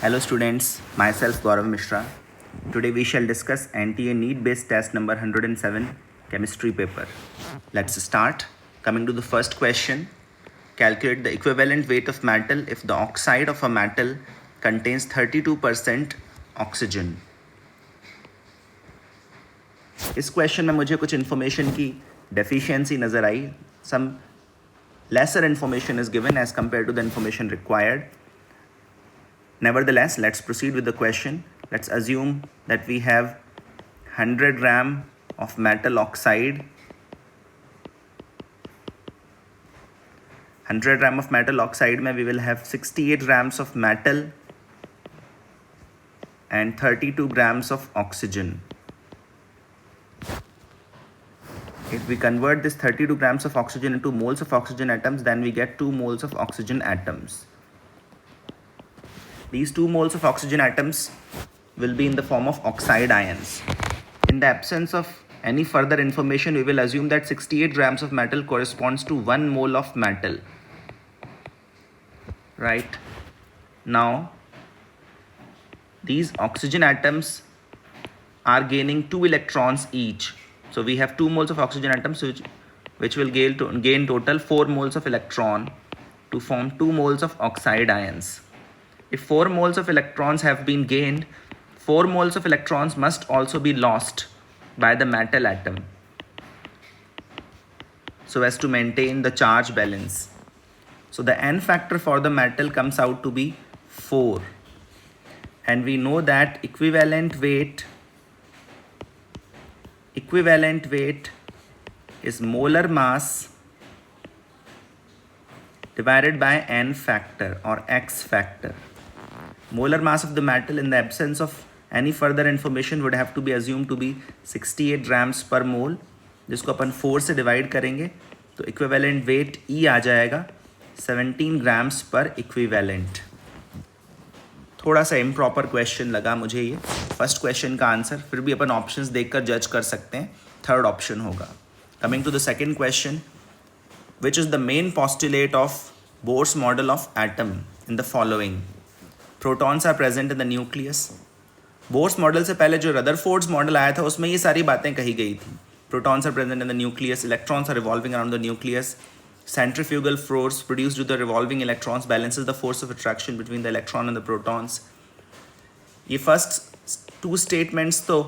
Hello students, myself Gaurav Mishra. Today we shall discuss NTA NEET based test number 107 chemistry paper. Let's start. Coming to the first question, calculate the equivalent weight of metal if the oxide of a metal contains 32% oxygen. इस question में मुझे कुछ information की deficiency नज़र आई. Some lesser information is given as compared to the information required. Nevertheless, let's proceed with the question. Let's assume that we have 100 gram of metal oxide. 100 gram of metal oxide में we will have 68 grams of metal and 32 grams of oxygen. If we convert this 32 grams of oxygen into moles of oxygen atoms, then we get 2 moles of oxygen atoms. These 2 moles of oxygen atoms will be in the form of oxide ions. In the absence of any further information, we will assume that 68 grams of metal corresponds to 1 mole of metal. Right? Now, these oxygen atoms are gaining 2 electrons each. So we have 2 moles of oxygen atoms which will gain total 4 moles of electron to form 2 moles of oxide ions. If 4 moles of electrons have been gained, 4 moles of electrons must also be lost by the metal atom so as to maintain the charge balance. So the N factor for the metal comes out to be 4. And we know that equivalent weight is molar mass divided by N factor or X factor. Molar mass of the metal in the absence of any further information would have to be assumed to be 68 grams per mole, जिसको अपन 4 से divide करेंगे तो equivalent weight E आ जाएगा 17 grams पर equivalent. थोड़ा सा improper question लगा मुझे ये. फर्स्ट क्वेश्चन का आंसर फिर भी अपन ऑप्शंस देखकर जज कर सकते हैं. थर्ड ऑप्शन होगा. Coming to the second question, which is the main postulate of Bohr's model of atom in the following. Protons are present in the nucleus. Bohr's model से पहले जो रदरफोर्ड्स मॉडल आया था उसमें ये सारी बातें कही गई थी. Protons are present in the nucleus, electrons are revolving around the nucleus, centrifugal force produced with the revolving electrons balances the force of attraction between the electron and the protons. ये फर्स्ट 2 स्टेटमेंट्स तो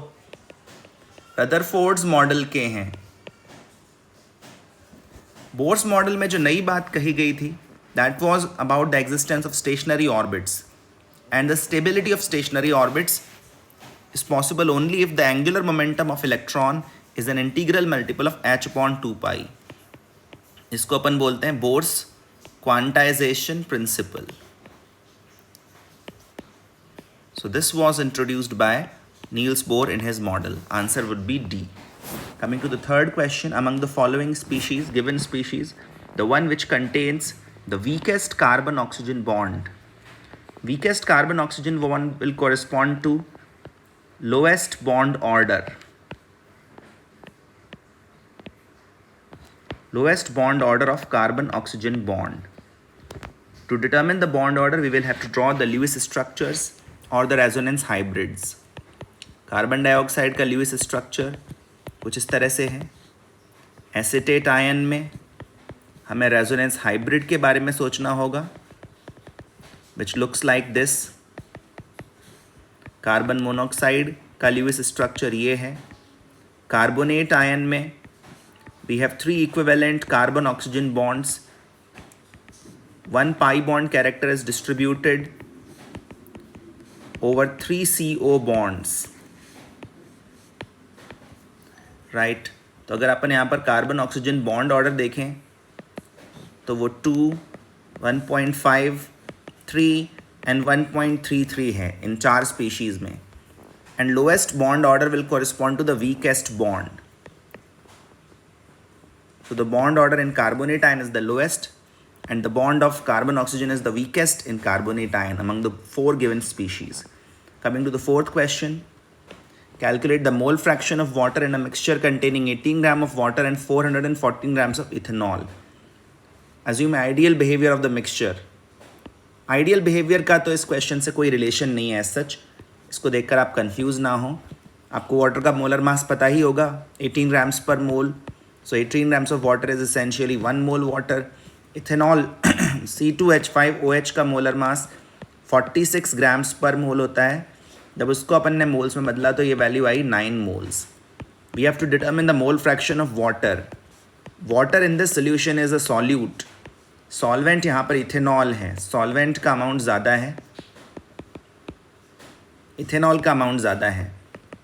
Rutherford's model के हैं. Bohr's model में जो नई बात कही गई थी that was about the existence of stationary orbits and the stability of stationary orbits is possible only if the angular momentum of electron is an integral multiple of h upon 2 pi. इसको अपन बोलते हैं Bohr's quantisation principle. So this was introduced by Niels Bohr in his model. Answer would be D. Coming to the third question, among the following species, given species, the one which contains the weakest carbon-oxygen bond. Weakest carbon-oxygen bond will correspond to lowest bond order. Lowest bond order of carbon-oxygen bond. To determine the bond order, we will have to draw the Lewis structures or the resonance hybrids. Carbon dioxide का Lewis structure कुछ इस तरह से है. Acetate ion में हमें resonance hybrid के बारे में सोचना होगा, which looks like this. Carbon monoxide का ल्यूइस स्ट्रक्चर ये है. कार्बोनेट आयन में we have 3 equivalent carbon oxygen bonds. 1 pi bond character is distributed over 3 CO bonds. Right? तो अगर अपन यहाँ पर कार्बन ऑक्सीजन बॉन्ड ऑर्डर देखें तो वो 2, 1.5, 3 एंड 1.33 है इन 4 स्पीशीज में. And lowest bond order will correspond to the weakest bond. So the bond order in carbonate ion is the lowest and the bond of carbon oxygen is the weakest in carbonate ion among the 4 given species. Coming to the fourth question, calculate the mole fraction of water in a mixture containing 18 grams of water and 414 grams of ethanol. Assume ideal behavior of the mixture. Ideal behaviour का तो इस question से कोई relation नहीं है as such, इसको देखकर आप कंफ्यूज ना हो। आपको वाटर का मोलर मास पता ही होगा 18 grams per mole. So 18 grams of water is essentially 1 mole water. Ethanol C2H5OH का मोलर मास 46 ग्राम्स पर मोल होता है। जब उसको अपन ने मोल्स में बदला तो ये वैल्यू आई 9 moles. We have to determine the mole fraction of water. Water in this solution is a solute. Solvent यहाँ पर इथेनॉल है, सॉल्वेंट का अमाउंट ज़्यादा है, इथेनॉल का अमाउंट ज़्यादा है।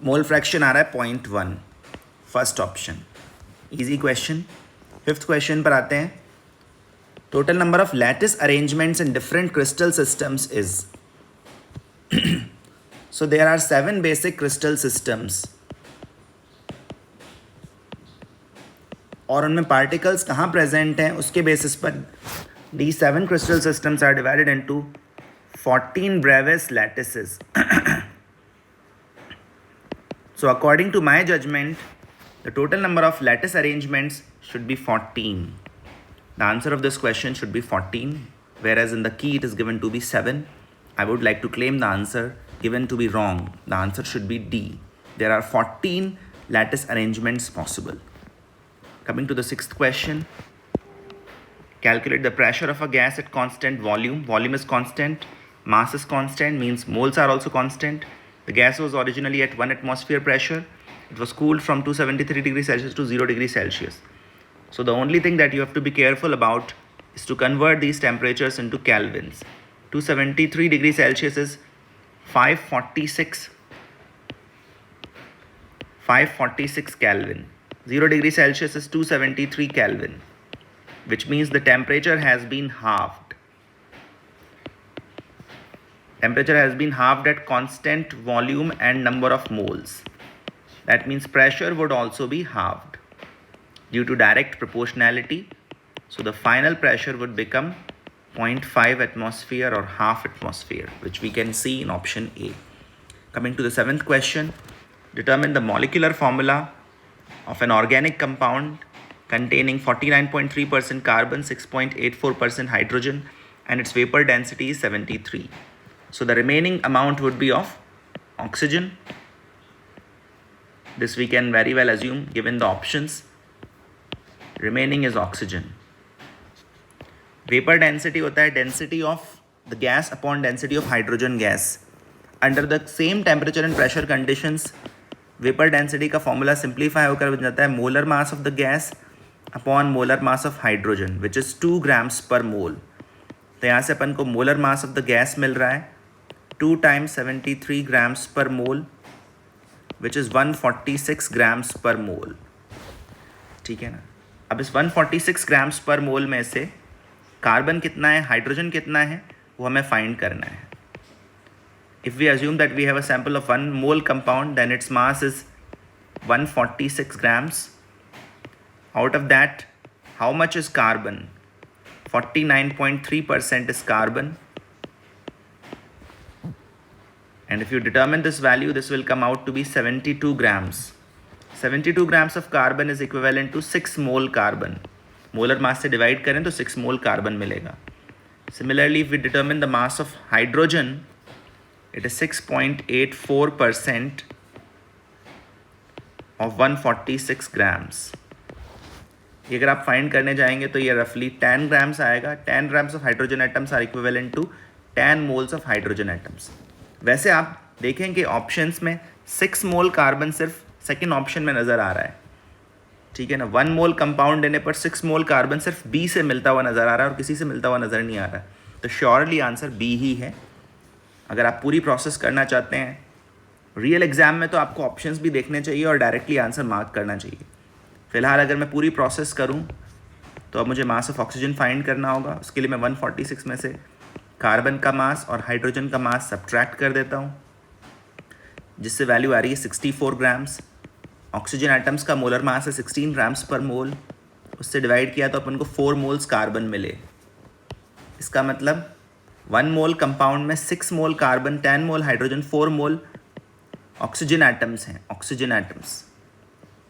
मोल फ्रैक्शन आ रहा है 0.1, first option. Easy question. Fifth question पर आते हैं। Total number of lattice arrangements in different crystal systems is. So there are 7 basic crystal systems और उनमें पार्टिकल्स कहाँ प्रेजेंट हैं उसके बेसिस पर these 7 crystal systems are divided into 14 Bravais lattices. So according to my judgment, the total number of lattice arrangements should be 14. The answer of this question should be 14, whereas in the key it is given to be 7. I would like to claim the answer given to be wrong. The answer should be D. There are 14 lattice arrangements possible. Coming to the sixth question. Calculate the pressure of a gas at constant volume. Volume is constant, mass is constant, means moles are also constant. The gas was originally at 1 atmosphere pressure. It was cooled from 273 degrees Celsius to 0 degrees Celsius. So the only thing that you have to be careful about is to convert these temperatures into kelvins. 273 degrees Celsius is 546 Kelvin. 0 degrees Celsius is 273 Kelvin, which means the temperature has been halved. Temperature has been halved at constant volume and number of moles. That means pressure would also be halved due to direct proportionality. So the final pressure would become 0.5 atmosphere or half atmosphere, which we can see in option A. Coming to the seventh question, determine the molecular formula of an organic compound containing 49.3% carbon, 6.84% hydrogen, and its vapor density is 73. So the remaining amount would be of oxygen. This we can very well assume given the options. Remaining is oxygen. Vapor density होता है density of the gas upon density of hydrogen gas. Under the same temperature and pressure conditions, vapor density का formula simplify होकर बन जाता है molar mass of the gas upon molar mass of hydrogen which is 2 grams per mole. तो यहाँ से अपन को molar mass of the gas मिल रहा है 2 times 73 grams per mole which is 146 grams per मोल। ठीक है ना। अब इस 146 ग्राम्स पर मोल में से कार्बन कितना है, हाइड्रोजन कितना है, वो हमें फाइंड करना है। If we assume that we have a sample of 1 mole compound then its mass is 146 grams. Out of that, how much is carbon? 49.3% is carbon. And if you determine this value, this will come out to be 72 grams. 72 grams of carbon is equivalent to 6 mole carbon. Molar mass से divide करें तो 6 mole carbon मिलेगा. Similarly, if we determine the mass of hydrogen, it is 6.84% of 146 grams. ये अगर आप find करने जाएंगे तो ये रफली 10 ग्राम्स आएगा। 10 grams of hydrogen atoms are equivalent to 10 moles of hydrogen atoms. वैसे आप देखें कि ऑप्शंस में 6 मोल कार्बन सिर्फ सेकंड ऑप्शन में नज़र आ रहा है। ठीक है ना। 1 मोल कंपाउंड लेने पर 6 मोल कार्बन सिर्फ बी से मिलता हुआ नज़र आ रहा है और किसी से मिलता हुआ नज़र नहीं आ रहा है। तो श्योरली आंसर बी ही है। अगर आप पूरी प्रोसेस करना चाहते हैं रियल एग्जाम में तो आपको ऑप्शंस भी देखने चाहिए और डायरेक्टली आंसर मार्क करना चाहिए। फिलहाल अगर मैं पूरी प्रोसेस करूं तो अब मुझे मास ऑफ ऑक्सीजन फाइंड करना होगा। उसके लिए मैं 146 में से कार्बन का मास और हाइड्रोजन का मास सब्ट्रैक्ट कर देता हूं, जिससे वैल्यू आ रही है 64 ग्राम्स। ऑक्सीजन एटम्स का मोलर मास है 16 ग्राम्स पर मोल। उससे डिवाइड किया तो अपन को 4 मोल्स कार्बन मिले। इसका मतलब 1 मोल कंपाउंड में 6 मोल कार्बन, 10 मोल हाइड्रोजन, 4 मोल ऑक्सीजन एटम्स हैं, ऑक्सीजन एटम्स।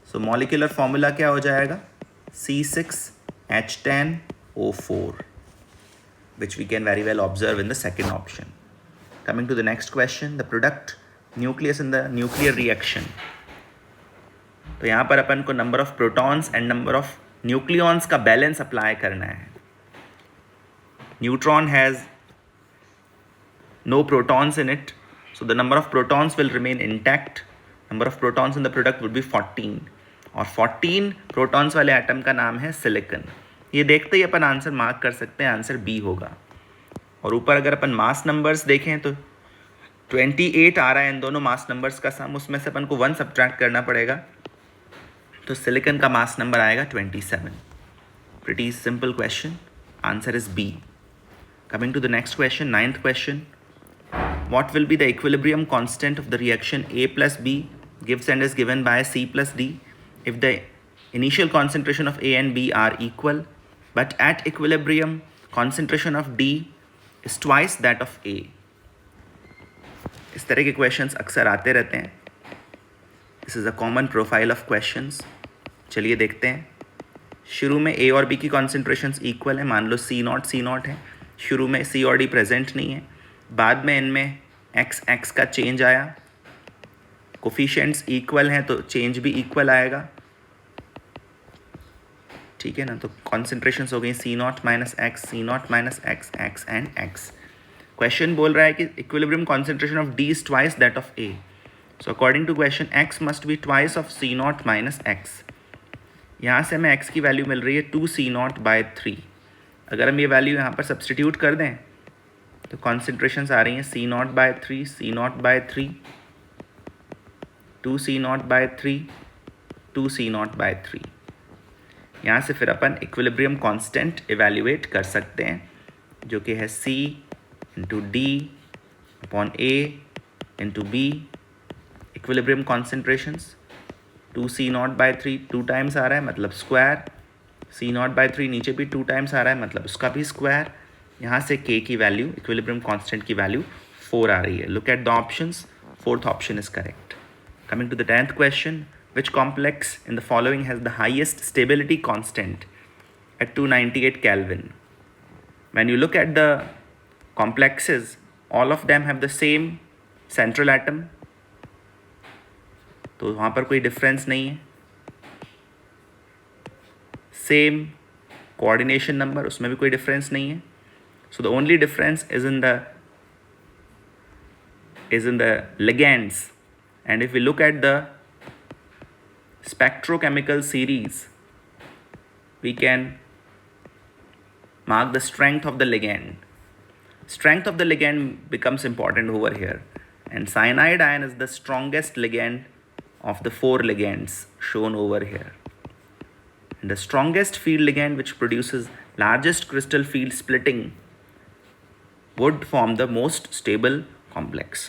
सो मॉलिक्यूलर फॉर्मूला क्या हो जाएगा? C6H10O4। which we can very well observe in the second option. Coming to the next question, the product nucleus in the nuclear reaction. तो यहाँ पर अपन को number of protons and number of nucleons का balance apply करना है. Neutron has no protons in it, so the number of protons will remain intact. Number of protons in the product would be 14 और 14 protons वाले atom का नाम है silicon. ये देखते ही अपन आंसर मार्क कर सकते हैं, आंसर बी होगा. और ऊपर अगर अपन मास नंबर्स देखें तो 28 आ रहा है इन दोनों मास नंबर्स का सम, उसमें से अपन को 1 सब्ट्रैक्ट करना पड़ेगा, तो सिलिकॉन का मास नंबर आएगा 27. Pretty simple question, answer is B. Coming to the next question, 9th question. What will be the equilibrium constant of the reaction A plus B gives and is given by C plus D if the initial concentration of A and B are equal, but at equilibrium concentration of D is twice that of A? इस तरह के questions अक्सर आते रहते हैं. This is a common profile of questions. चलिए देखते हैं. शुरू में A और B की concentrations equal है, मान लो C0 है. शुरू में C और D प्रेजेंट नहीं है, बाद में इनमें x का चेंज आया, कोफिशिएंट्स इक्वल हैं तो चेंज भी इक्वल आएगा. ठीक है ना. तो कॉन्सेंट्रेशंस हो गई C0 minus x, C0 minus x, x and x. Question बोल रहा है कि equilibrium concentration of D is twice that of A. So according to question x must be twice of C0 minus x. यहाँ से हमें x की value मिल रही है 2C0/3. अगर हम ये वैल्यू यहाँ पर सब्सटीट्यूट कर दें तो कॉन्सेंट्रेशंस आ रही हैं C0/3, C0/3, 2C0/3, 2C0/3. यहाँ से फिर अपन इक्विलिब्रियम कांस्टेंट इवैल्यूएट कर सकते हैं, जो कि है C into D upon A into B. Equilibrium concentrations 2C0/3 2 times आ रहा है, मतलब स्क्वायर. C0/3 नीचे भी 2 टाइम्स आ रहा है, मतलब उसका भी स्क्वायर. यहाँ से K की वैल्यू, इक्विलिब्रियम कांस्टेंट की वैल्यू 4 आ रही है. Look at the options, 4th option is correct. Coming to the 10th question, which complex in the following has the highest stability constant at 298 Kelvin? When you look at the complexes, all of them have the same central atom, तो वहाँ पर कोई difference नहीं है. Same coordination number, उसमें भी कोई difference नहीं है. So the only difference is in the ligands. And if we look at the spectrochemical series, we can mark the strength of the ligand. Strength of the ligand becomes important over here. And cyanide ion is the strongest ligand of the 4 ligands shown over here. And the strongest field ligand, which produces largest crystal field splitting, would form the most stable complex.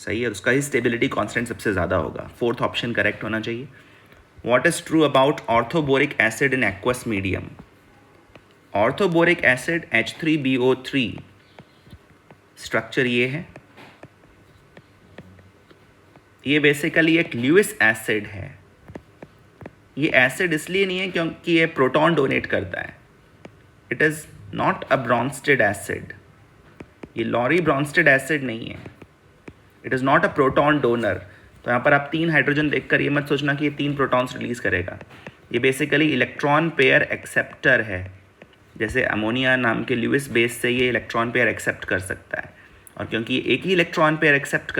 सही है, उसका ही stability constant सबसे ज़्यादा होगा. 4th option correct होना चाहिए. What is true about orthoboric acid in aqueous medium? Orthoboric acid H3BO3, structure ये है. ये बेसिकली एक ल्यूइस एसिड है. ये एसिड इसलिए नहीं है क्योंकि ये प्रोटॉन डोनेट करता है. It is not a Brønsted acid. ये लॉरी ब्रॉन्स्टेड एसिड नहीं है. It is not a proton donor. तो यहाँ पर आप 3 हाइड्रोजन देखकर ये मत सोचना कि ये 3 प्रोटॉन्स रिलीज़ करेगा. ये बेसिकली इलेक्ट्रॉन पेयर एक्सेप्टर है. जैसे अमोनिया नाम के ल्यूइस बेस से ये इलेक्ट्रॉन पेयर एक्सेप्ट कर सकता है, और क्योंकि ये एक ही इलेक्ट्रॉन पेयर एक्सेप्ट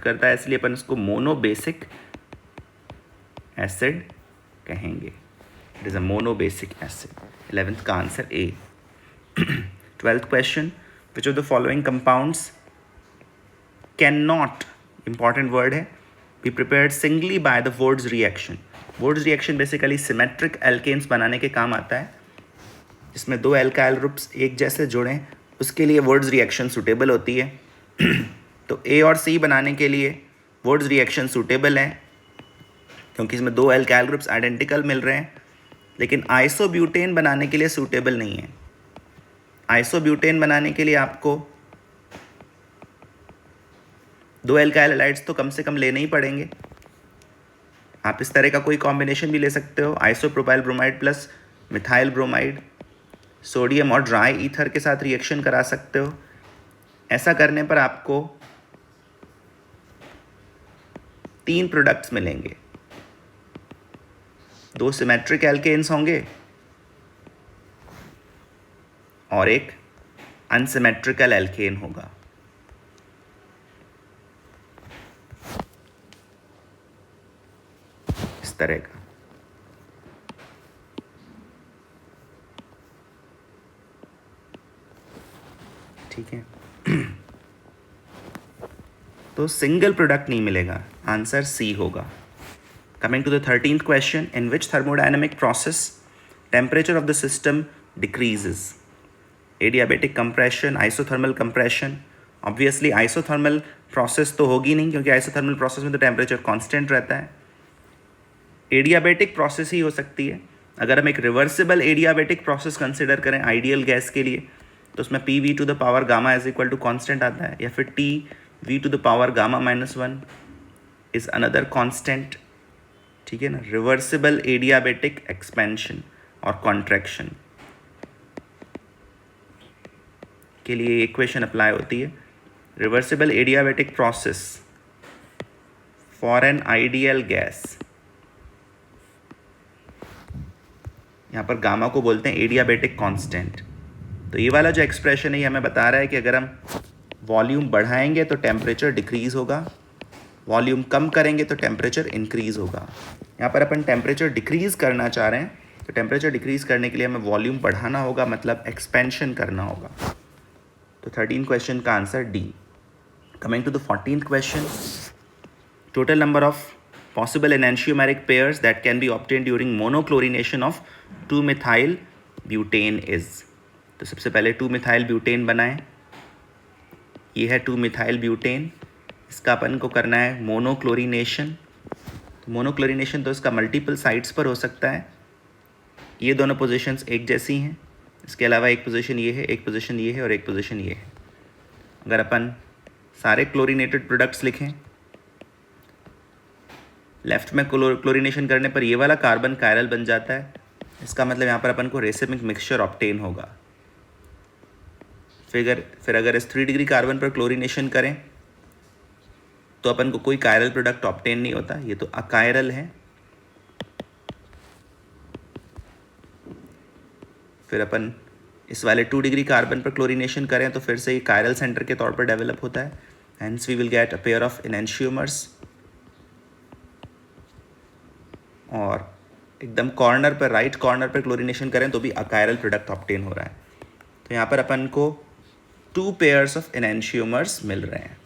करता है, इसलिए अपन इसको मोनोबेसिक एसिड कहेंगे. It is a monobasic acid. 11th का answer A. 12th question, which of the following compounds can not, important word है, be prepared singly by the Wurtz reaction? Wurtz reaction basically symmetric alkanes बनाने के काम आता है, जिसमें 2 alkyl groups एक जैसे जुड़ें, उसके लिए वुड्स रिएक्शन सूटेबल होती है. तो A और C बनाने के लिए वुड्स रिएक्शन सूटेबल है क्योंकि इसमें 2 एल्काइल ग्रुप्स आइडेंटिकल मिल रहे हैं, लेकिन आइसोब्यूटेन बनाने के लिए सूटेबल नहीं है. आइसोब्यूटेन बनाने के लिए आपको 2 एल्काइल हैलाइड्स तो कम से कम लेने ही पड़ेंगे. आप इस तरह का कोई कॉम्बिनेशन भी ले सकते हो, isopropyl bromide plus methyl bromide sodium और ड्राई ईथर के साथ रिएक्शन करा सकते हो। ऐसा करने पर आपको 3 प्रोडक्ट्स मिलेंगे, 2 सिमेट्रिक एल्केन्स होंगे और एक अनसिमेट्रिकल एल्केन होगा। इस तरह का। ठीक है, तो सिंगल प्रोडक्ट नहीं मिलेगा, आंसर सी होगा। Coming to the 13th question, in which thermodynamic process temperature of the system decreases? Adiabatic compression, isothermal compression. Obviously isothermal process तो होगी नहीं, क्योंकि आइसोथर्मल प्रोसेस में तो टेम्परेचर कांस्टेंट रहता है। एडियाबेटिक प्रोसेस ही हो सकती है। अगर हम एक रिवर्सिबल एडियाबेटिक प्रोसेस कंसिडर करें आइडियल गैस के लिए, तो उसमें P V to the power gamma is equal to constant आता है, या फिर T V to the power gamma -1 is another constant. ठीक है ना, रिवर्सिबल एडियाबेटिक एक्सपेंशन और कॉन्ट्रैक्शन के लिए इक्वेशन अप्लाई होती है। Reversible adiabatic process for an ideal gas, यहाँ पर गामा को बोलते हैं एडियाबेटिक कांस्टेंट। तो ये वाला जो एक्सप्रेशन है ये हमें बता रहा है कि अगर हम वॉल्यूम बढ़ाएंगे तो टेम्परेचर डिक्रीज़ होगा, वॉल्यूम कम करेंगे तो टेम्परेचर इंक्रीज़ होगा। यहाँ पर अपन टेम्परेचर डिक्रीज़ करना चाह रहे हैं, तो टेम्परेचर डिक्रीज़ करने के लिए हमें वॉल्यूम बढ़ाना होगा, मतलब एक्सपेंशन करना होगा। तो 13 क्वेश्चन का answer D. Coming to the 14th question, total number of possible enantiomeric pairs that can be obtained during monochlorination of 2-methyl butane is। तो सबसे पहले 2-methyl butane बनाएं, ये है 2-methyl butane, इसका अपन को करना है मोनोक्लोरिनेशन। तो मोनोक्लोरिनेशन तो इसका मल्टीपल साइट्स पर हो सकता है, ये दोनों पोजीशंस एक जैसी हैं, इसके अलावा एक पोजीशन ये है, एक पोजीशन ये है और एक पोजीशन ये है। अगर अपन सारे क्लोरीनेटेड प्रोडक्ट्स लिखें, लेफ्ट में क्लोरीनेशन करने पर ये वाला कार्बन कायरल बन जाता है, इसका मतलब यहाँ पर अपन को रेसिमिक मिक्सचर ऑब्टेन होगा। फिर अगर इस 3 डिग्री कार्बन पर क्लोरीनेशन करें तो अपन को कोई कायरल प्रोडक्ट ऑब्टेन नहीं होता, ये तो अकायरल है। फिर अपन इस वाले 2 डिग्री कार्बन पर क्लोरीनेशन करें तो फिर से ये कायरल सेंटर के तौर पर डेवलप होता है, hence we will get a pair of enantiomers. और एकदम कॉर्नर पर, राइट कॉर्नर पर क्लोरीनेशन करें तो भी अकायरल प्रोडक्ट ऑब्टेन हो रहा है। तो यहाँ पर अपन को 2 पेयर्स ऑफ एनेंशियोमर्स मिल रहे हैं,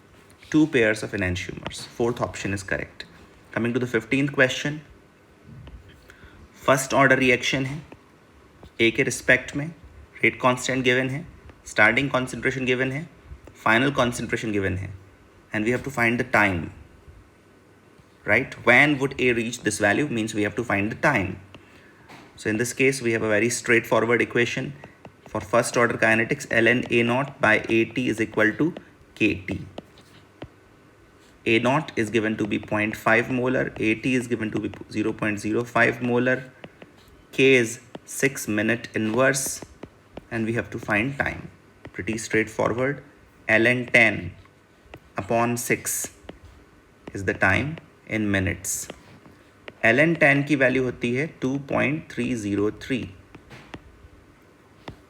2 pairs of enantiomers. 4th option is correct. Coming to the 15th question, first order reaction है, ए के रिस्पेक्ट में रेट कांस्टेंट गिवन है, स्टार्टिंग कॉन्सेंट्रेशन गिवन है, फाइनल कॉन्सेंट्रेशन गिवन है, and we have to find the time. Right, when would A reach this value means we have to find the time. So in this case we have a very straightforward equation for first order kinetics, ln A naught by AT is equal to KT. A naught is given to be 0.5 molar, AT is given to be 0.05 molar, K is 6 minute inverse, and we have to find time. Pretty straightforward. ln 10 upon 6 is the time in minutes. ln 10 की value होती है 2.303.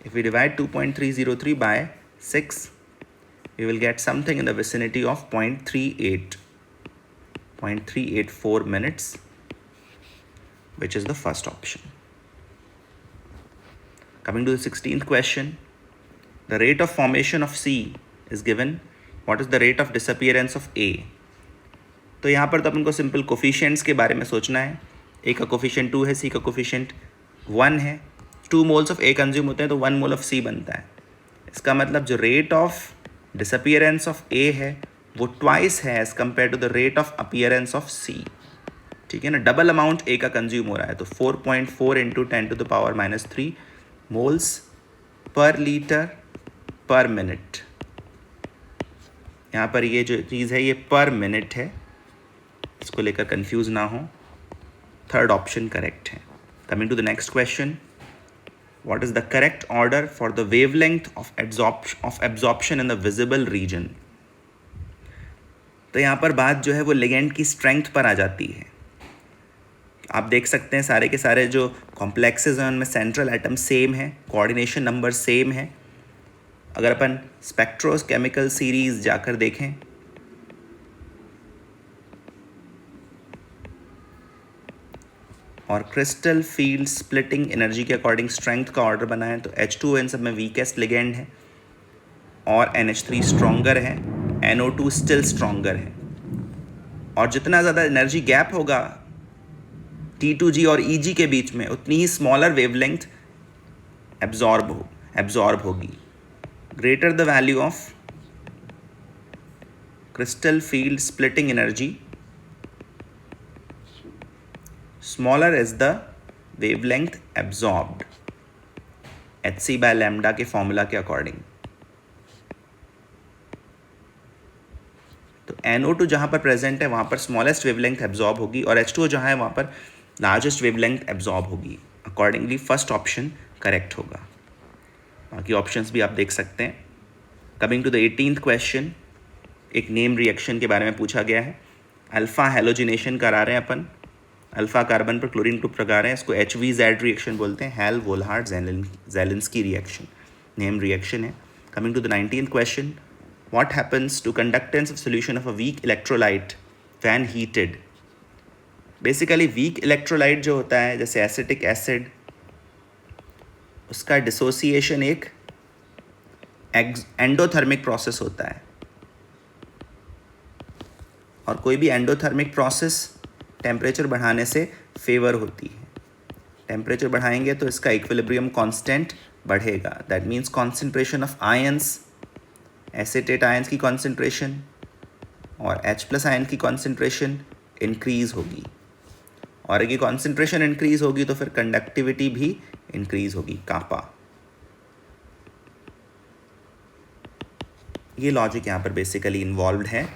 If we divide 2.303 by 6, we will get something in the vicinity of 0.384 minutes, which is the first option. Coming to the 16th question, the rate of formation of C is given. What is the rate of disappearance of A? तो यहाँ पर तो अपन को simple coefficients के बारे में सोचना है। ए का कोफिशिएंट 2 है, सी का कोफिशिएंट 1 है। 2 मोल्स ऑफ ए कंज्यूम होते हैं तो 1 मोल ऑफ सी बनता है। इसका मतलब जो rate of disappearance of A है वो ट्वाइस है as compare to the rate of appearance of C. ठीक है ना, डबल अमाउंट ए का कंज्यूम हो रहा है, तो 4.4 into 10 to the power -3 moles पर लीटर पर मिनट। यहाँ पर ये जो चीज़ है ये पर मिनट है, इसको लेकर कंफ्यूज ना हो। थर्ड ऑप्शन करेक्ट है. Coming to the next question, what is the correct order for the wavelength of absorption in the visible region? तो यहाँ पर बात जो है वो लिगेंड की स्ट्रेंथ पर आ जाती है. आप देख सकते हैं सारे के सारे जो कॉम्प्लेक्सेस हैं उनमें सेंट्रल एटम सेम है, कोऑर्डिनेशन नंबर सेम है. अगर अपन स्पेक्ट्रोकेमिकल सीरीज जाकर देखें और क्रिस्टल फील्ड स्प्लिटिंग एनर्जी के अकॉर्डिंग स्ट्रेंथ का ऑर्डर बनाएं तो H2O इन सब में वीकेस्ट लिगेंड है और NH3 स्ट्रॉन्गर है, NO2 स्टिल स्ट्रॉन्गर है. और जितना ज़्यादा एनर्जी गैप होगा T2G और EG के बीच में उतनी ही स्मॉलर वेवलेंथ एब्जॉर्ब होगी. Greater the value of crystal field splitting energy, smaller is the wavelength absorbed, hc by lambda के फॉर्मूला के अकॉर्डिंग. तो NO2 जहाँ पर प्रेजेंट है वहाँ पर स्मॉलेस्ट वेवलेंथ एब्जॉर्ब होगी और H2O जहाँ है वहाँ पर लार्जेस्ट वेवलेंथ एब्जॉर्ब होगी. अकॉर्डिंगली फर्स्ट ऑप्शन करेक्ट होगा. बाकी ऑप्शंस भी आप देख सकते हैं. Coming to the 18th question, एक नेम रिएक्शन के बारे में पूछा गया है. अल्फा हेलोजिनेशन करा रहे हैं अपन, अल्फा कार्बन पर क्लोरीन ग्रुप लगा रहे हैं, इसको HVZ रिएक्शन बोलते हैं. Hell Volhard Zelinsky reaction name reaction है. Coming to the 19th question, what happens to conductance of solution of a weak electrolyte when heated? Basically weak electrolyte जो होता है जैसे एसिटिक एसिड, उसका डिसोसिएशन एक endothermic process होता है और कोई भी एंडोथर्मिक प्रोसेस टेम्परेचर बढ़ाने से फेवर होती है. टेम्परेचर बढ़ाएंगे तो इसका इक्विलिब्रियम कांस्टेंट बढ़ेगा. That means concentration of ions, acetate ions की कॉन्सेंट्रेशन और H+ आयन की कॉन्सेंट्रेशन इंक्रीज होगी. और अगर कॉन्सेंट्रेशन इंक्रीज होगी तो फिर कंडक्टिविटी भी इंक्रीज होगी, कापा. ये लॉजिक यहाँ पर बेसिकली इन्वॉल्व है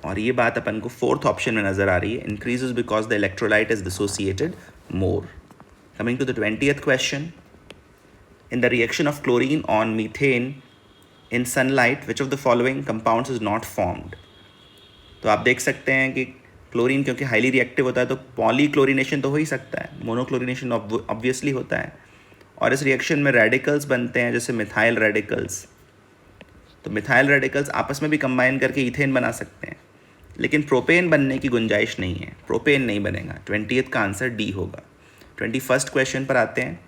और ये बात अपन को फोर्थ ऑप्शन में नज़र आ रही है. Increases because the electrolyte is dissociated more. Coming to the 20th question, in the reaction of chlorine on methane in sunlight which of the following compounds is not formed? तो आप देख सकते हैं कि क्लोरीन क्योंकि हाईली रिएक्टिव होता है तो पॉलीक्लोरिनेशन तो हो ही सकता है, मोनोक्लोरिनेशन ऑब्वियसली होता है. और इस रिएक्शन में रेडिकल्स बनते हैं जैसे मिथाइल रेडिकल्स. तो मिथाइल रेडिकल्स आपस में भी कंबाइन करके इथेन बना सकते हैं, लेकिन प्रोपेन बनने की गुंजाइश नहीं है, प्रोपेन नहीं बनेगा. 20th का आंसर डी होगा. 21st क्वेश्चन पर आते हैं.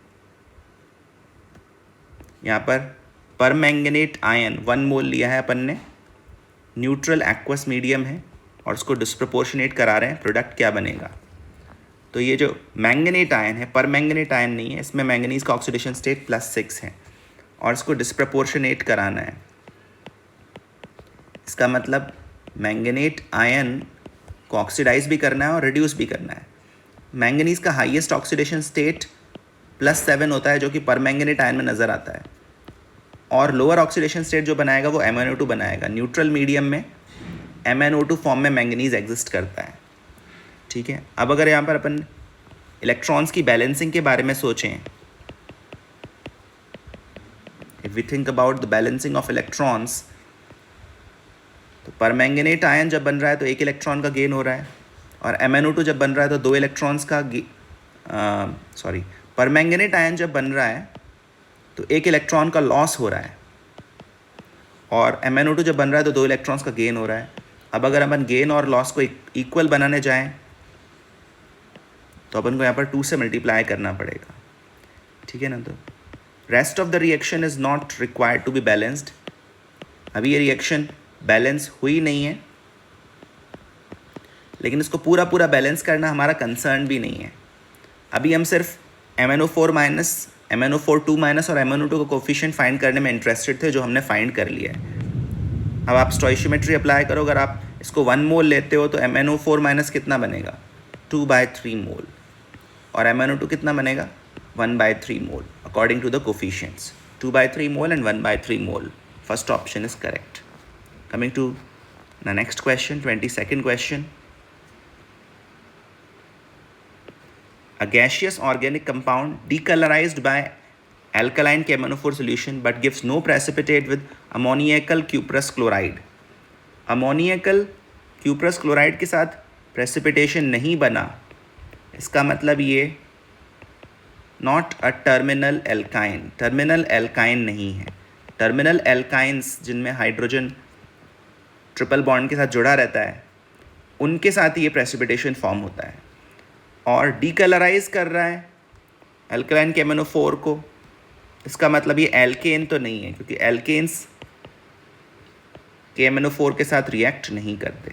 यहाँ पर परमैंगनेट आयन 1 मोल लिया है अपन ने, न्यूट्रल एक्वस मीडियम है और उसको डिस्प्रपोर्शनेट करा रहे हैं. प्रोडक्ट क्या बनेगा? तो ये जो मैंगनेट आयन है, परमैंगनेट आयन नहीं है, इसमें मैंगनीज का ऑक्सीडेशन स्टेट +6 है और इसको डिस्प्रपोर्शनेट कराना है. इसका मतलब मैंगनेट आयन को ऑक्सीडाइज भी करना है और रिड्यूस भी करना है. मैंगनीज का हाईएस्ट ऑक्सीडेशन स्टेट +7 होता है जो कि परमैंगनेट आयन में नज़र आता है और लोअर ऑक्सीडेशन स्टेट जो बनाएगा वो MnO2 बनाएगा. न्यूट्रल मीडियम में MnO2 फॉर्म में मैंगनीज एग्जिस्ट करता है. ठीक है. अब अगर यहाँ पर अपन इलेक्ट्रॉन्स की बैलेंसिंग के बारे में सोचें, if we think about the balancing of electrons, तो परमैंगनेट आयन जब बन रहा है तो 1 इलेक्ट्रॉन का गेन हो रहा है और MnO2 जब बन रहा है तो 2 इलेक्ट्रॉन्स का परमैंगनेट आयन जब बन रहा है तो 1 इलेक्ट्रॉन का लॉस हो रहा है और MnO2 जब बन रहा है तो 2 इलेक्ट्रॉन्स का गेन हो रहा है. अब अगर अपन गेन और लॉस को इक्वल बनाने जाएं तो अपन को यहाँ पर 2 से मल्टीप्लाई करना पड़ेगा. ठीक है ना. तो rest of the reaction is not required to be balanced. अभी ये रिएक्शन बैलेंस हुई नहीं है, लेकिन इसको पूरा पूरा बैलेंस करना हमारा कंसर्न भी नहीं है. अभी हम सिर्फ MnO4 माइनस, MnO4 2 और MnO2 का कोफिशिएंट फाइंड करने में इंटरेस्टेड थे, जो हमने फाइंड कर लिया है. अब आप स्टोइशियोमेट्री अप्लाई करो. अगर आप इसको 1 मोल लेते हो तो MnO4 कितना बनेगा? 2/3 मोल. और MnO2 कितना बनेगा? 1/3 mole according to the coefficients. 2/3 mole and 1/3 mole. First option is correct. Coming to the next question, 22nd question. a gaseous organic compound decolorized by alkaline KMnO4 solution but gives no precipitate with ammoniacal cuprous chloride. Ammoniacal cuprous chloride के साथ precipitation नहीं बना, इसका मतलब ये not a terminal alkyne, terminal alkyne नहीं है. Terminal alkynes जिनमें हाइड्रोजन ट्रिपल बॉन्ड के साथ जुड़ा रहता है, उनके साथ ये प्रेसिपिटेशन फॉर्म होता है. और डीकलराइज कर रहा है अल्कलाइन KMnO4 को, इसका मतलब ये एल्केन तो नहीं है, क्योंकि एल्केन्स KMnO4 के साथ रिएक्ट नहीं करते.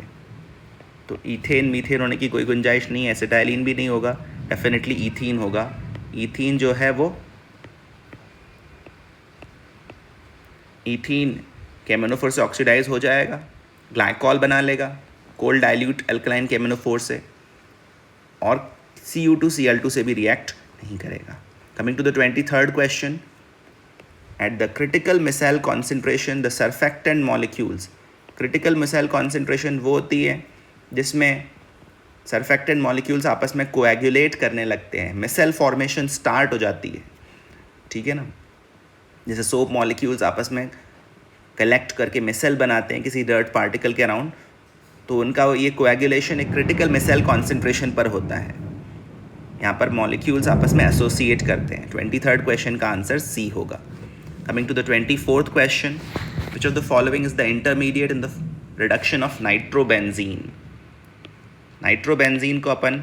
तो ईथेन मीथेन होने की कोई गुंजाइश नहीं है. एसिटाइलिन भी नहीं होगा, डेफिनेटली ईथीन होगा. ईथीन जो है वो ईथीन KMnO4 से ऑक्सीडाइज हो जाएगा, ग्लाइकॉल बना लेगा कोल्ड डाइल्यूट अल्कलाइन KMnO4 से, और Cu2Cl2 से भी रिएक्ट नहीं करेगा. Coming to the 23rd question. At the critical micelle concentration, the surfactant molecules, critical micelle concentration वो होती है जिसमें surfactant molecules आपस में coagulate करने लगते हैं, micelle formation start हो जाती है. ठीक है ना, जैसे soap molecules आपस में collect करके micelle बनाते हैं किसी dirt particle के अराउंड, तो उनका ये coagulation एक critical micelle concentration पर होता है. यहाँ पर molecules आपस में associate करते हैं. 23rd क्वेश्चन का आंसर C होगा. Coming to the 24th question, which of the following is the intermediate in the reduction of nitrobenzene? Nitrobenzene को अपन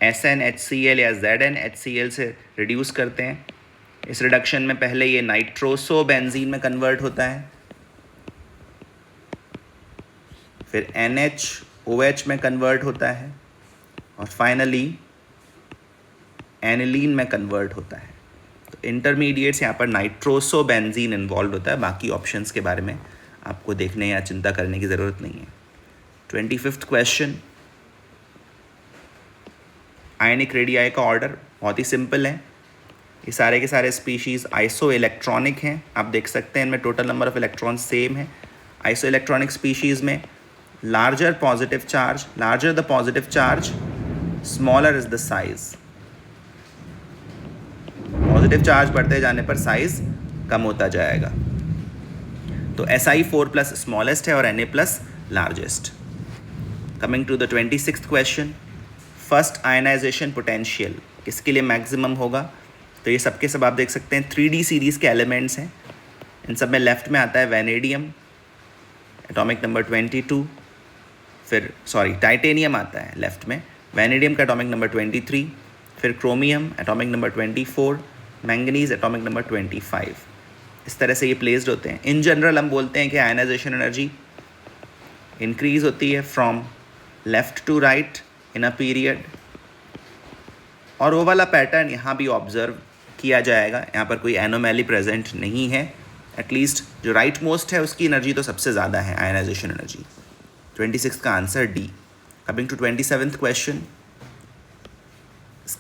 SnHCl या ZnHCl से रिड्यूस करते हैं. इस रिडक्शन में पहले ये नाइट्रोसोबेंजीन में कन्वर्ट होता है, फिर NHOH में कन्वर्ट होता है, और फाइनली एनिलीन में कन्वर्ट होता है. तो इंटरमीडिएट्स यहाँ पर नाइट्रोसोबेंजीन इन्वॉल्व होता है. बाकी ऑप्शंस के बारे में आपको देखने या चिंता करने की ज़रूरत नहीं है. 25th question. आयनिक रेडियाई का ऑर्डर बहुत ही सिंपल है. ये सारे के सारे स्पीशीज़ आइसो इलेक्ट्रॉनिक हैं. आप देख सकते हैं इनमें total number of electrons same है. आइसो इलेक्ट्रॉनिक स्पीशीज़ में larger the positive charge, smaller is the size. Positive charge बढ़ते जाने पर साइज कम होता जाएगा. तो Si4+ स्मॉलेस्ट है और Na+ largest. Coming to the 26th question. First ionisation potential किसके लिए मैक्सिमम होगा? तो ये सबके सब आप देख सकते हैं 3D सीरीज़ के एलिमेंट्स हैं. इन सब में लेफ्ट में आता है वैनेडियम, एटॉमिक नंबर 22, फिर टाइटेनियम आता है लेफ्ट में, वैनेडियम का एटॉमिक नंबर 23, फिर chromium atomic number 24, manganese atomic number 25. इस तरह से ये प्लेस्ड होते हैं. इन जनरल हम बोलते हैं कि आयनाइजेशन एनर्जी इंक्रीज होती है from left to right in a period, और वो वाला पैटर्न यहाँ भी ऑब्जर्व किया जाएगा. यहाँ पर कोई एनोमैली प्रेजेंट नहीं है. एटलीस्ट जो राइट मोस्ट है उसकी एनर्जी तो सबसे ज़्यादा है, आयनाइजेशन एनर्जी. 26 का answer D. Coming to 27th question.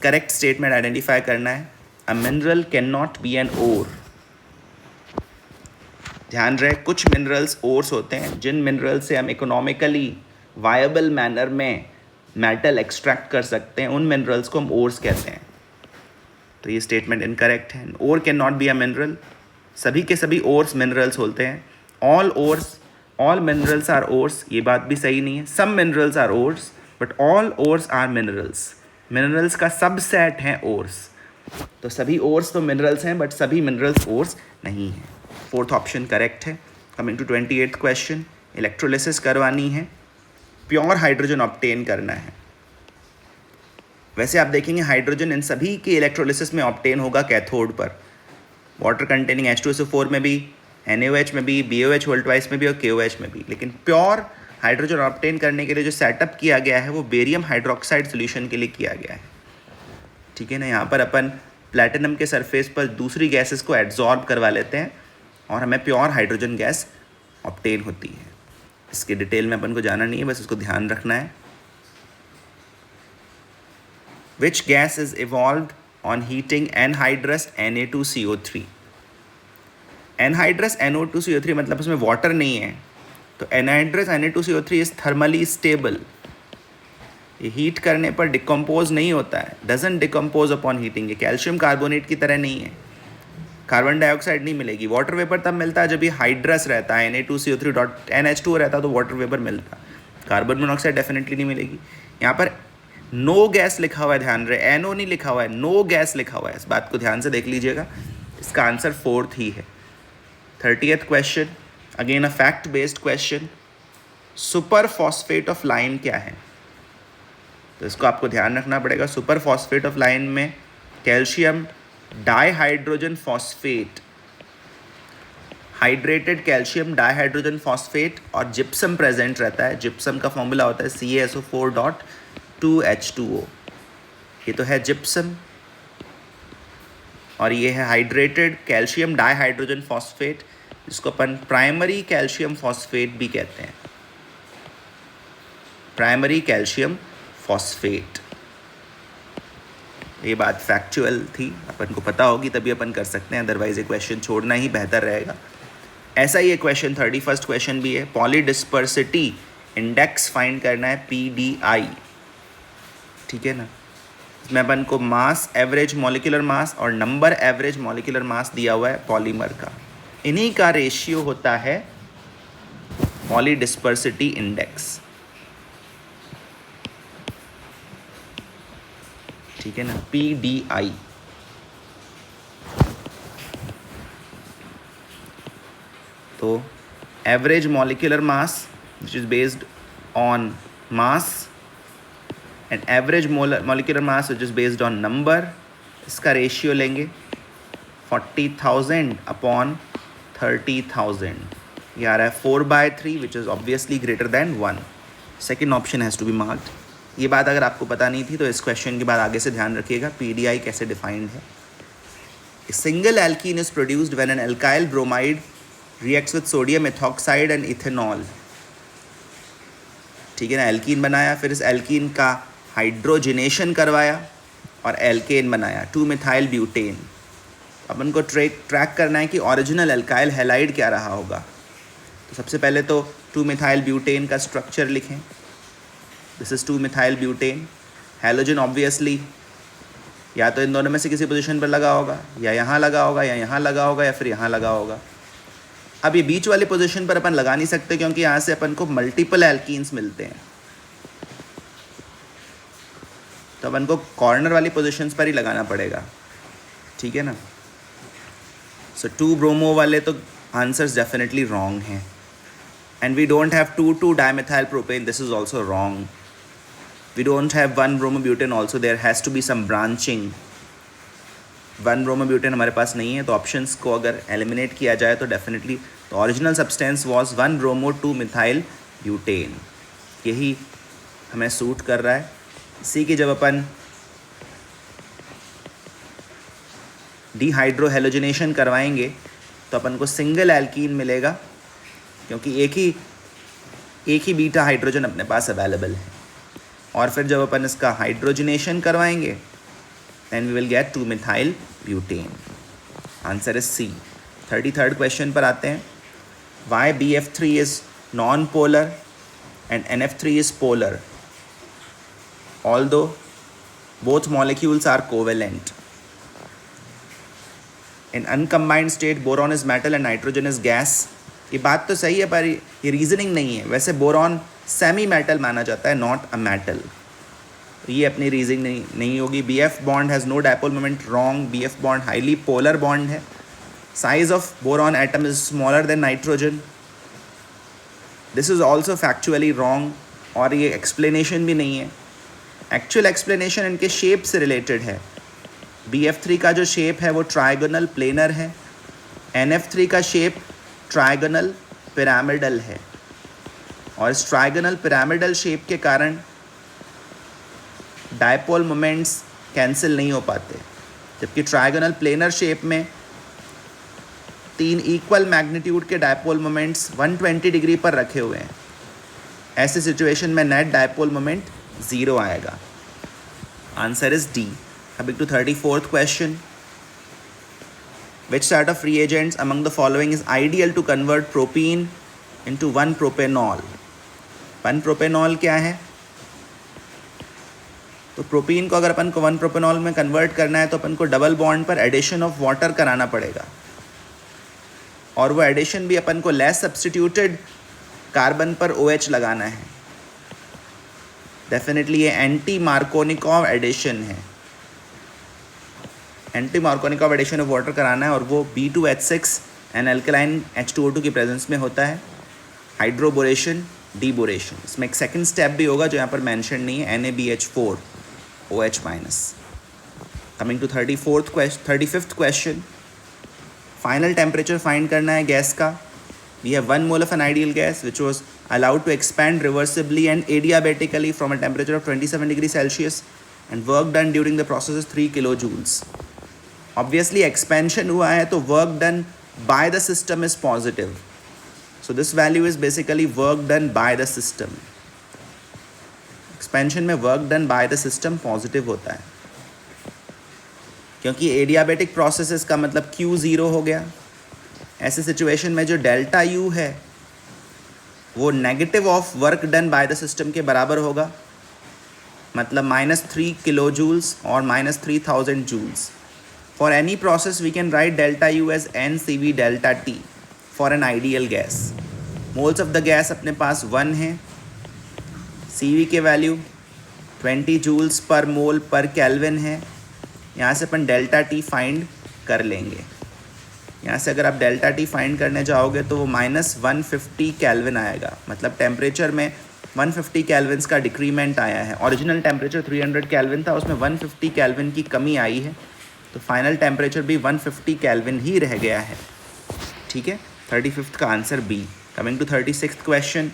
Correct statement identify करना है. A mineral can not be an ore. ध्यान रहे, कुछ मिनरल्स ओर्स होते हैं जिन मिनरल से हम इकोनॉमिकली वायबल मैनर में मेटल एक्सट्रैक्ट कर सकते हैं, उन मिनरल्स को हम ओर्स कहते हैं. तो ये स्टेटमेंट इनकरेक्ट है. Ore can not be a mineral. सभी के सभी ओर्स मिनरल्स होते हैं. ऑल मिनरल्स आर ओर्स, ये बात भी सही नहीं है. Some minerals are ores but all ores are minerals. Minerals का सबसेट है ओर्स. तो सभी ओर्स तो मिनरल्स हैं बट सभी मिनरल्स ओर्स नहीं हैं. फोर्थ ऑप्शन करेक्ट है. Coming to 28th question. Electrolysis करवानी है, प्योर हाइड्रोजन ऑब्टेन करना है. वैसे आप देखेंगे हाइड्रोजन इन सभी के इलेक्ट्रोलिसिस में ऑब्टेन होगा कैथोड पर. वाटर कंटेनिंग H2SO4 में भी, NaOH में भी, BOH में भी और KOH में भी. लेकिन प्योर हाइड्रोजन ऑब्टेन करने के लिए जो सेटअप किया गया है वो बेरियम हाइड्रोक्साइड सोल्यूशन के लिए किया गया है. ठीक है ना. यहाँ पर अपन प्लैटिनम के सरफेस पर दूसरी गैसेस को एब्जॉर्ब करवा लेते हैं और हमें प्योर हाइड्रोजन गैस ऑब्टेन होती है. इसके डिटेल में अपन को जाना नहीं है, बस उसको ध्यान रखना है. Which gas is evolved on heating anhydrous Na2CO3. Anhydrous NO2CO3 मतलब उसमें वाटर नहीं है, तो anhydrous Na2CO3 is thermally stable, ये हीट करने पर डिकम्पोज नहीं होता है, डजंट डिकम्पोज अपॉन हीटिंग। ये कैल्शियम कार्बोनेट की तरह नहीं है, कार्बन डाइऑक्साइड नहीं मिलेगी। वाटर वेपर तब मिलता है जब ये हाइड्रस रहता है, Na2CO3 डॉट NH2 रहता तो वाटर वेपर मिलता, कार्बन मोनोऑक्साइड डेफिनेटली नहीं मिलेगी। यहाँ पर नो गैस लिखा हुआ है, ध्यान रहे, NO नहीं लिखा हुआ है, नो गैस लिखा हुआ है, इस बात को ध्यान से देख लीजिएगा। इसका आंसर 4th ही है। 30th question, again a fact based question, super phosphate of lime क्या है? तो इसको आपको ध्यान रखना पड़ेगा। सुपर फॉस्फेट ऑफ लाइम में calcium dihydrogen phosphate, hydrated calcium dihydrogen phosphate और जिप्सम प्रेजेंट रहता है। जिप्सम का फॉर्मूला होता है CaSO4.2H2O। ये तो है जिप्सम और ये है हाइड्रेटेड कैल्शियम डाइहाइड्रोजन फॉस्फेट, जिसको अपन प्राइमरी कैल्शियम फॉस्फेट भी कहते हैं, प्राइमरी कैल्शियम फॉस्फेट। ये बात फैक्चुअल थी, अपन को पता होगी तभी अपन कर सकते हैं, अदरवाइज ये क्वेश्चन छोड़ना ही बेहतर रहेगा। ऐसा ही ये क्वेश्चन 31st क्वेश्चन भी है, पॉलीडिस्पर्सिटी इंडेक्स फाइंड करना है, PDI, ठीक है ना। इसमें अपन को मास, एवरेज मॉलिक्यूलर मास और नंबर एवरेज मॉलिक्यूलर मास दिया हुआ है पॉलीमर का, इन्हीं का रेशियो होता है पॉलीडिस्पर्सिटी इंडेक्स, ठीक है ना, PDI। तो average molecular mass which is based on mass and average molecular mass which is based on number, इसका रेशियो लेंगे 40,000 अपॉन 30,000, ये आ रहा है 4/3 which is obviously greater than 1। Second option has to be marked. ये बात अगर आपको पता नहीं थी तो इस क्वेश्चन के बाद आगे से ध्यान रखिएगा। PDI कैसे डिफाइंड है? Single alkene is produced when an alkyl bromide reacts with sodium ethoxide and ethanol, ठीक है ना। एल्कीन बनाया, फिर इस एल्कीन का हाइड्रोजिनेशन करवाया और एल्केन बनाया, 2-मिथाइल ब्यूटेन। अपन को ट्रैक करना है कि ओरिजिनल एल्काइल हैलाइड क्या रहा होगा। तो सबसे पहले तो 2-मिथाइल ब्यूटेन का स्ट्रक्चर लिखें, this is two methyl butane. Halogen obviously या तो इन दोनों में से किसी पोजीशन पर लगा होगा, या यहाँ लगा होगा, या यहाँ लगा होगा, या फिर यहाँ लगा होगा। अब ये बीच वाली पोजीशन पर अपन लगा नहीं सकते क्योंकि यहाँ से अपन को मल्टीपल एल्कीन्स मिलते हैं, तो अपन को कॉर्नर वाली पोजीशंस पर ही लगाना पड़ेगा, ठीक है ना। सो 2 ब्रोमो वाले तो आंसर्स डेफिनेटली रॉन्ग हैं, and we don't have 2 dimethyl propane, this is also wrong. We don't have 1 bromobutane also, there has to be some branching। 1 bromobutane हमारे पास नहीं है, तो ऑप्शंस को अगर एलिमिनेट किया जाए तो डेफिनेटली तो original substance was 1 bromo two methyl butane, यही हमें सूट कर रहा है। इसी की जब अपन डिहाइड्रोहेलोजिनेशन करवाएंगे तो अपन को सिंगल एल्कीन मिलेगा, क्योंकि एक ही बीटा हाइड्रोजन अपने पास अवेलेबल है। और फिर जब अपन इसका हाइड्रोजिनेशन करवाएंगे then we will get two methyl butane. Answer is C। 33rd question पर आते हैं। Why BF3 is non polar and NF3 is polar although both molecules are covalent. In uncombined state boron is metal and nitrogen is gas. ये बात तो सही है पर ये रीजनिंग नहीं है। वैसे बोरॉन सेमी मेटल माना जाता है, नॉट अ मेटल, ये अपनी रीजनिंग नहीं होगी। BF bond has no dipole moment, wrong. BF bond highly polar bond है। Size of boron atom is smaller than nitrogen, this is also factually wrong, और ये एक्सप्लेनेशन भी नहीं है। एक्चुअल एक्सप्लेनेशन इनके शेप से रिलेटेड है। BF3 का जो शेप है वो ट्राइगोनल प्लेनर है, NF3 का शेप ट्राइगोनल पिरामिडल है, और इस ट्राइगोनल पिरामिडल शेप के कारण डायपोल मोमेंट्स कैंसिल नहीं हो पाते, जबकि ट्राइगोनल प्लेनर शेप में 3 इक्वल मैग्नीट्यूड के डायपोल मोमेंट्स 120 डिग्री पर रखे हुए हैं। ऐसे सिचुएशन में नेट डायपोल मोमेंट 0 आएगा। Answer is D। Coming to 34th question, which set of reagents among the following is ideal to convert propene into 1 propanol. 1 propanol क्या है? तो प्रोपीन को अगर अपन को 1 प्रोपेनॉल में कन्वर्ट करना है तो अपन को डबल बॉन्ड पर एडिशन ऑफ वाटर कराना पड़ेगा, और वो एडिशन भी अपन को लेस सब्स्टिट्यूटेड कार्बन पर OH लगाना है. डेफिनेटली ये एंटी मार्कोनिकॉव एडिशन है. Anti Markovnikov addition of water कराना है, और वो B2H6 एंड अल्कलाइन H2O2 की प्रेजेंस में होता है. हाइड्रोबोरेशन, डीबोरेशन. इसमें एक सेकंड स्टेप भी होगा जो यहाँ पर मेंशन नहीं है, NaBH4 OH minus. Coming to 35th question. Final temperature find करना है गैस का. We have 1 mole of an ideal gas which was allowed to expand reversibly and adiabatically from a temperature of 27 degrees Celsius, and work done during the process is 3 kilojoules. Obviously expansion हुआ है तो work done by the system is positive. So this value is basically work done by the system. Expansion में work done by the system positive होता है, क्योंकि adiabatic processes का मतलब Q0 हो गया. ऐसे सिचुएशन में जो डेल्टा U है वो negative of work done by the system के बराबर होगा, मतलब -3 kilojoules और -3000 joules. For any process we can write delta U as NCV delta T for an ideal gas. Moles of the gas अपने पास 1 है. CV के वैल्यू 20 जूल्स पर मोल पर केल्विन है. यहाँ से अपन डेल्टा T फाइंड कर लेंगे. यहाँ से अगर आप डेल्टा T फाइंड करने जाओगे तो वो -150 केल्विन आएगा, मतलब टेम्परेचर में 150 केल्विन्स का डिक्रीमेंट आया है. ओरिजिनल टेम्परेचर 300 केल्विन था, उसमें 150 केल्विन की कमी आई है, तो फाइनल टेम्परेचर भी 150 केल्विन ही रह गया है. ठीक है, 35th का answer B. Coming to 36th question.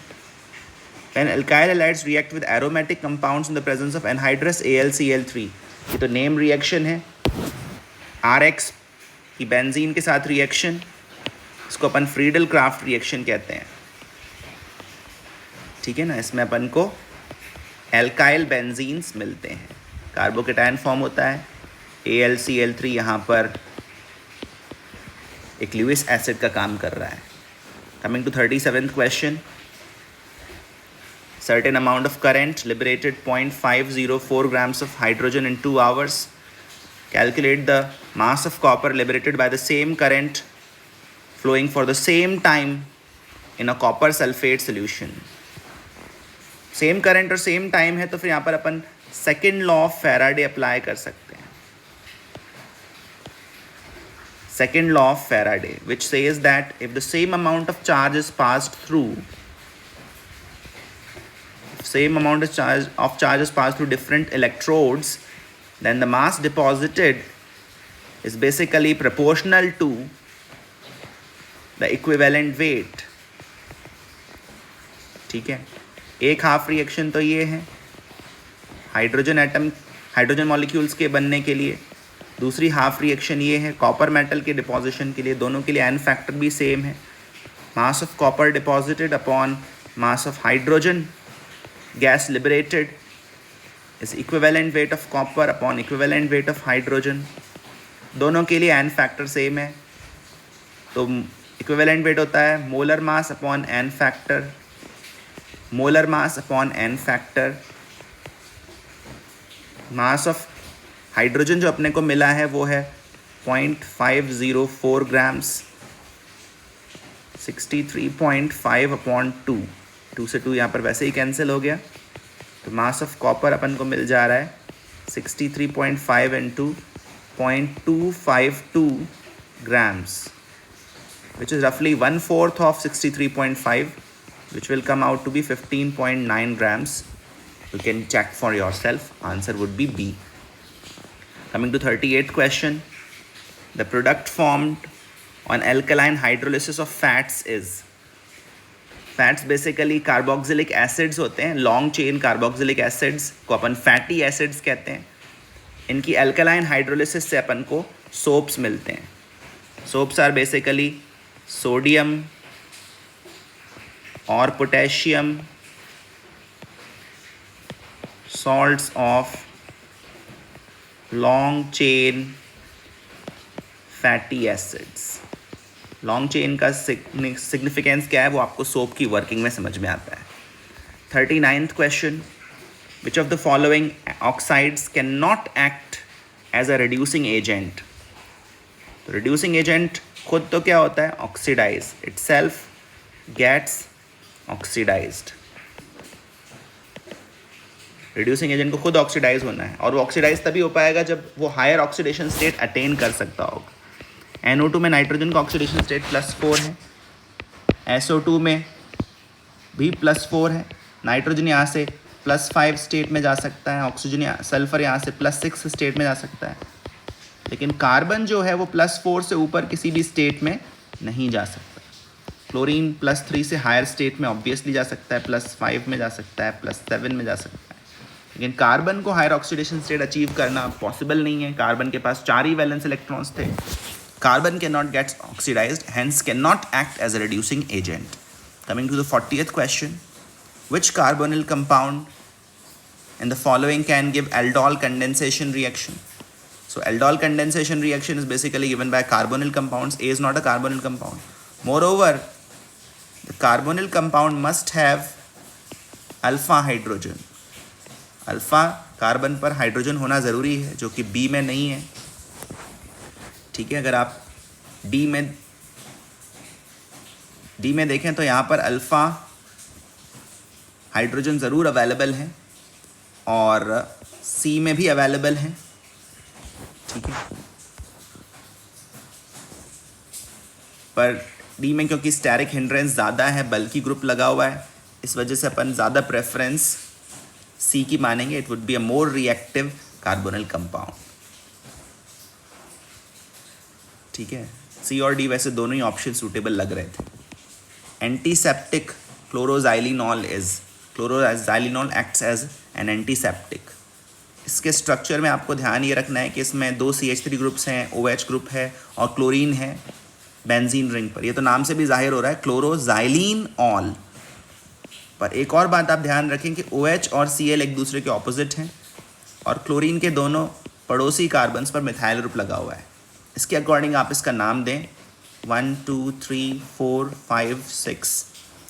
When alkyl halides react with aromatic compounds in the presence of anhydrous AlCl3. ये तो नेम रिएक्शन है. RX की बेंजीन के साथ रिएक्शन, इसको अपन फ्रीडल क्राफ्ट रिएक्शन कहते हैं. ठीक है ना. इसमें अपन को एल्काइल बेंजीन्स मिलते हैं, कार्बोकेटायन फॉर्म होता है. AlCl3 यहाँ पर एक ल्यूइस एसिड का काम कर रहा है. Coming to 37th question. Certain amount of current liberated 0.504 grams of hydrogen in 2 hours. Calculate the mass of copper liberated by the same current flowing for the same time in a copper sulfate solution. Same current और same time है तो फिर यहाँ पर अपन second law of Faraday apply कर सकते हैं. Second law of Faraday which says that if the same amount of charge is passed through different electrodes, then the mass deposited is basically proportional to the equivalent weight. ठीक है. एक half reaction तो ये है hydrogen molecules के बनने के लिए. दूसरी हाफ रिएक्शन ये है कॉपर मेटल के डिपोजिशन के लिए. दोनों के लिए एन फैक्टर भी सेम है. Mass of copper deposited upon mass of hydrogen gas liberated is equivalent weight of copper upon equivalent weight of hydrogen. दोनों के लिए n फैक्टर सेम है, तो इक्विवेलेंट वेट होता है molar mass upon n factor. Molar mass upon n factor. Mass of hydrogen जो अपने को मिला है वो है 0.504 ग्राम्स. 63.5 अपॉन 2. 2 से 2 यहाँ पर वैसे ही कैंसिल हो गया, तो मास ऑफ कॉपर अपन को मिल जा रहा है 63.5 into 0.252 grams, which is roughly 1/4 of 63.5, which will come out to be 15.9 grams. You can check for yourself. Answer would be B. Coming to 38th question. The product formed on alkaline hydrolysis of fats is. Fats basically carboxylic acids होते हैं. Long chain carboxylic acids को अपन fatty acids कहते हैं. इनकी alkaline hydrolysis से अपन को soaps मिलते हैं. सोप्स आर बेसिकली सोडियम और potassium salts of long chain fatty acids. Long chain का सिग्निफिकेंस क्या है वो आपको सोप की वर्किंग में समझ में आता है. 39th question, which of the following oxides can not act as a reducing agent. तो रिड्यूसिंग एजेंट खुद तो क्या होता है, oxidise, itself gets oxidised. Reducing agent को खुद ऑक्सीडाइज होना है, और वो ऑक्सीडाइज तभी हो पाएगा जब वो हायर ऑक्सीडेशन स्टेट अटेन कर सकता होगा. NO2 में नाइट्रोजन का ऑक्सीडेशन स्टेट +4 है, SO2 में भी +4 है, नाइट्रोजन यहाँ से +5 स्टेट में जा सकता है, ऑक्सीजन सल्फर यहाँ से +6 स्टेट में जा सकता है, लेकिन कार्बन जो है वो +4 से ऊपर किसी भी स्टेट में नहीं जा सकता. क्लोरीन +3 से हायर स्टेट में ऑब्वियसली जा सकता है, +5 में जा सकता है, +7 में जा सकता है, लेकिन कार्बन को हायर ऑक्सीडेशन स्टेट अचीव करना पॉसिबल नहीं है. कार्बन के पास 4 ही वैलेंस इलेक्ट्रॉन्स थे. Carbon cannot get oxidized, hence cannot act as a reducing agent. Coming to the 40th question, which carbonyl compound in the following can give aldol condensation reaction? So aldol condensation reaction is basically given by carbonyl compounds. A is not a carbonyl compound. Moreover, the carbonyl compound must have alpha hydrogen. Alpha carbon पर hydrogen होना ज़रूरी है, जो कि B में नहीं है. ठीक है, अगर आप डी में देखें तो यहाँ पर अल्फ़ा हाइड्रोजन ज़रूर अवेलेबल है और सी में भी अवेलेबल है. ठीक है, पर डी में क्योंकि स्टेरिक हिंड्रेंस ज़्यादा है, बल्कि ग्रुप लगा हुआ है, इस वजह से अपन ज़्यादा प्रेफरेंस सी की मानेंगे. It would be a more reactive carbonyl compound. ठीक है, सी और डी वैसे दोनों ही ऑप्शन सूटेबल लग रहे थे. Antiseptic chloroxylenol acts as an antiseptic. इसके स्ट्रक्चर में आपको ध्यान ये रखना है कि इसमें 2 CH3 ग्रुप्स हैं, OH ग्रुप है और क्लोरीन है बेंजीन रिंग पर. ये तो नाम से भी जाहिर हो रहा है क्लोरोजाइलिनॉल. पर एक और बात आप ध्यान रखें कि OH और Cl एक दूसरे के ऑपोजिट हैं और क्लोरीन के दोनों पड़ोसी कार्बन्स पर मिथाइल ग्रुप लगा हुआ है. इसके अकॉर्डिंग आप इसका नाम दें 1 2 3 4 5 6.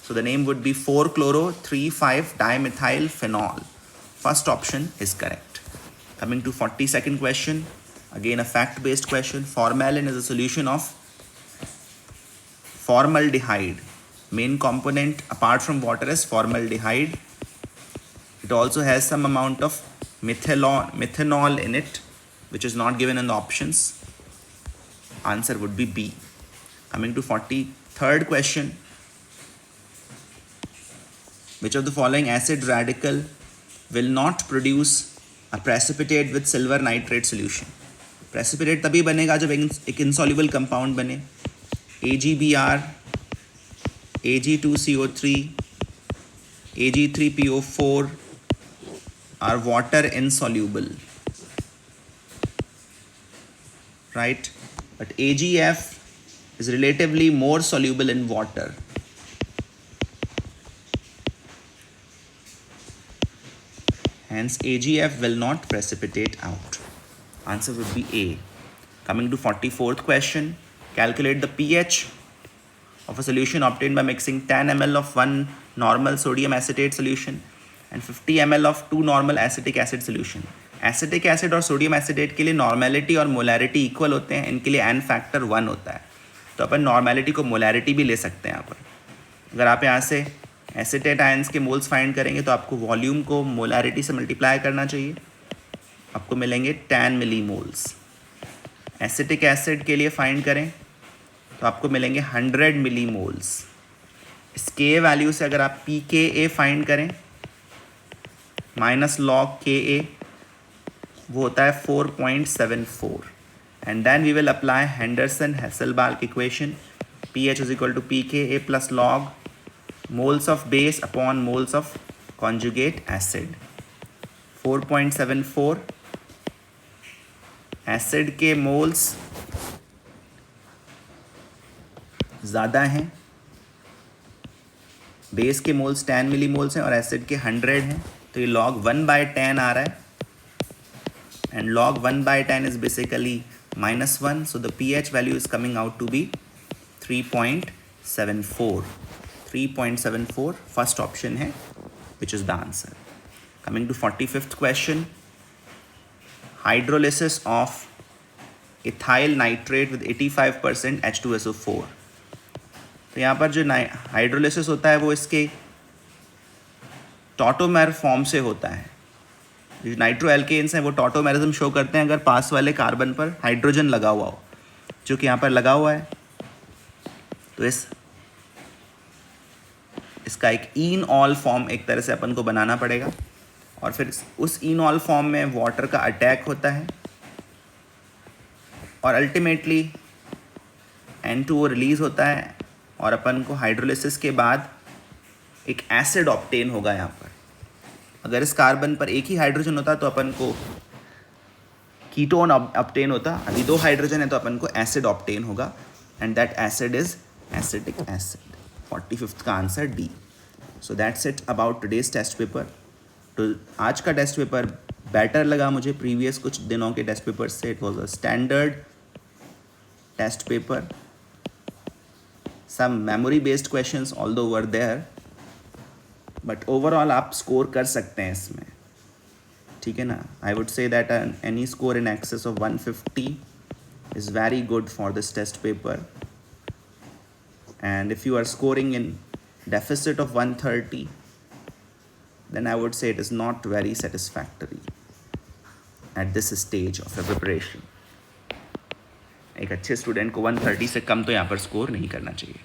So the name would be 4-chloro-3,5 dimethyl phenol. First option is correct. Coming to 42nd question, again a fact based question. Formalin is a solution of formaldehyde. Main component apart from water is formaldehyde. It also has some amount of methanol in it, which is not given in the options. Answer would be B. Coming to 43rd question, which of the following acid radical will not produce a precipitate with silver nitrate solution? Precipitate तभी बनेगा जब एक insoluble compound बने. AgBr, Ag2CO3, Ag3PO4 are water insoluble, right? But AgF is relatively more soluble in water. Hence AgF will not precipitate out. Answer would be A. Coming to 44th question, calculate the pH of a solution obtained by mixing 10 ml of 1 normal sodium acetate solution and 50 ml of 2 normal acetic acid solution. Acetic acid और sodium acetate के लिए normality और molarity equal होते हैं. इनके लिए n factor 1 होता है, तो अपन नॉर्मेलिटी को मोलैरिटी भी ले सकते हैं यहाँ पर. अगर आप यहाँ से एसिटेट आयंस के मोल्स फाइंड करेंगे तो आपको वॉल्यूम को मोलैरिटी से मल्टीप्लाई करना चाहिए, आपको मिलेंगे 10 मिलीमोल्स. एसिटिक एसिड के लिए फाइंड करें तो आपको मिलेंगे 100 मिलीमोल्स. इस के वैल्यू से अगर आप pKa फाइंड करें माइनस लॉग Ka, वो होता है 4.74. And then we will apply Henderson Hasselbalch equation. pH is equal to pKa plus log moles of base upon moles of conjugate acid. 4.74 acid के मोल्स ज़्यादा हैं, बेस के मोल्स 10 मिलीमोल्स हैं और एसिड के 100 हैं, तो ये log 1/10 आ रहा है. And log 1/10 is basically -1, so the pH value is coming out to be 3.74. 3.74 first option है, which is the answer. Coming to 45th question. Hydrolysis of ethyl nitrate with 85% H2SO4. तो यहाँ पर जो हाइड्रोलिसिस होता है वो इसके टॉटोमेर फॉर्म से होता है. जो नाइट्रो एल्केन्स हैं वो टॉटोमेरिज्म शो करते हैं अगर पास वाले कार्बन पर हाइड्रोजन लगा हुआ हो, जो कि यहाँ पर लगा हुआ है. तो इसका एक ईनऑल फॉर्म एक तरह से अपन को बनाना पड़ेगा, और फिर उस ईनऑल फॉर्म में वाटर का अटैक होता है और अल्टीमेटली N2O रिलीज़ होता है, और अपन को हाइड्रोलिसिस के बाद एक एसिड ऑब्टेन होगा. यहाँ पर अगर इस कार्बन पर एक ही हाइड्रोजन होता तो अपन को कीटोन ऑब्टेन होता. अभी 2 हाइड्रोजन है तो अपन को एसिड ऑब्टेन होगा, and that acid is acetic acid. 45th का answer D. So that's it about today's test paper. तो आज का टेस्ट पेपर बेटर लगा मुझे प्रीवियस कुछ दिनों के टेस्ट पेपर से. It was a standard test paper. Some memory based questions although were there, but overall आप स्कोर कर सकते हैं इसमें, ठीक है ना. I would say that any score in excess of 150 is very good for this test paper, and if you are scoring in deficit of 130, then I would say it is not very satisfactory at this stage of the preparation. एक अच्छे student को 130 से कम तो यहाँ पर score नहीं करना चाहिए.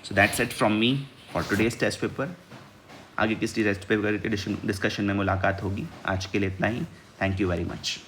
So that's it from me for today's test paper. आगे किसी टेस्ट पेपर के डिस्कशन में मुलाकात होगी. आज के लिए इतना ही. Thank you very much.